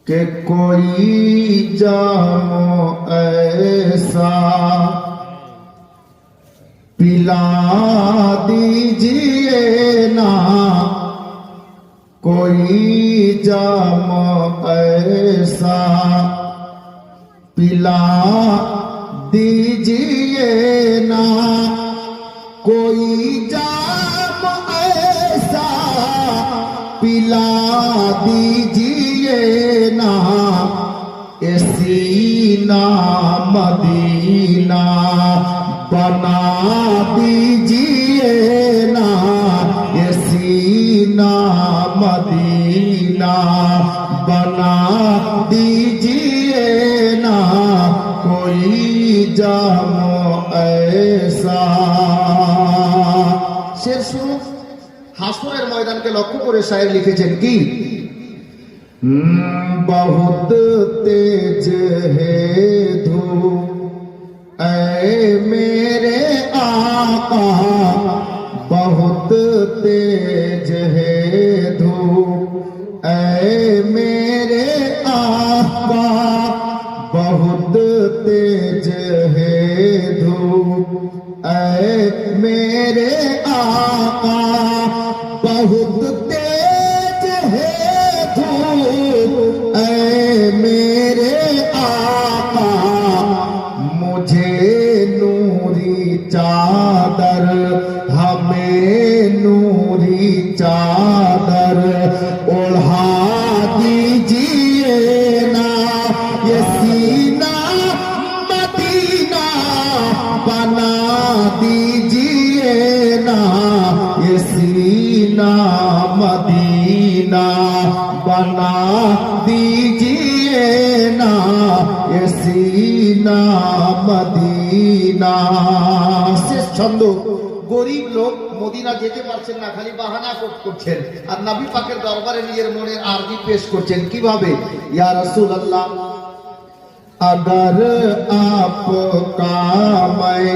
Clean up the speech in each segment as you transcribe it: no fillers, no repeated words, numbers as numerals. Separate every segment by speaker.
Speaker 1: कि कोई जामो ऐसा पिला दीजिए ना, कोई जाम ऐसा पिला दीजिए ना, कोई जाम ऐसा पिला दीजिए ना, ए सीना मदीना बना दीजिए ना, ये सीना मदीना बना दीजिए ना, कोई जामो ऐसा। शेर শুনুন, হাসরের ময়দানকে লক্ষ্য করে শায়ের লিখেছেন কি, बहुत तेज है धूप ऐ मेरे आका, बहुत तेज है धूप ऐ मेरे आका, बहुत तेज है धूप ऐ मेरे आका, बहुत तेज है धूप ऐ मेरे आका, मुझे नूरी चादर, हमें नूरी चादर ओढ़ा दीजिए ना, ये सीना मदीना बना दीजिए ना, ये सीना मदीना बना दीजिए ना, ये सीना मदीना। শেষ ছন্দ। গরিব লোক মদিনা যেতে পারছেন না, খালি বাহানা করছেন আর নবী পাকের দরবারে নিজের মনের আরজি পেশ করছেন কিভাবে, ইয়া রাসূলুল্লাহ अगर आपका मैं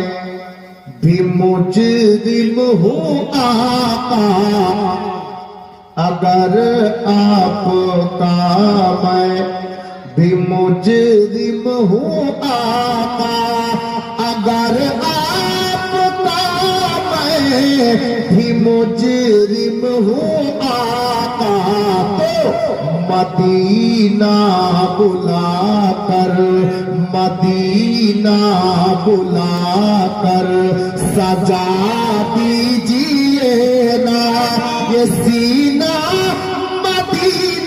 Speaker 1: भी मुजरिम हूँ आका, अगर आपका मैं भी मुजरिम हूँ आका, अगर आपका मैं भी मुजरिम हूँ आका, तो मदीना बुला कर, मदीना बुला कर सजा दीजिए ना, ये सीना मदीना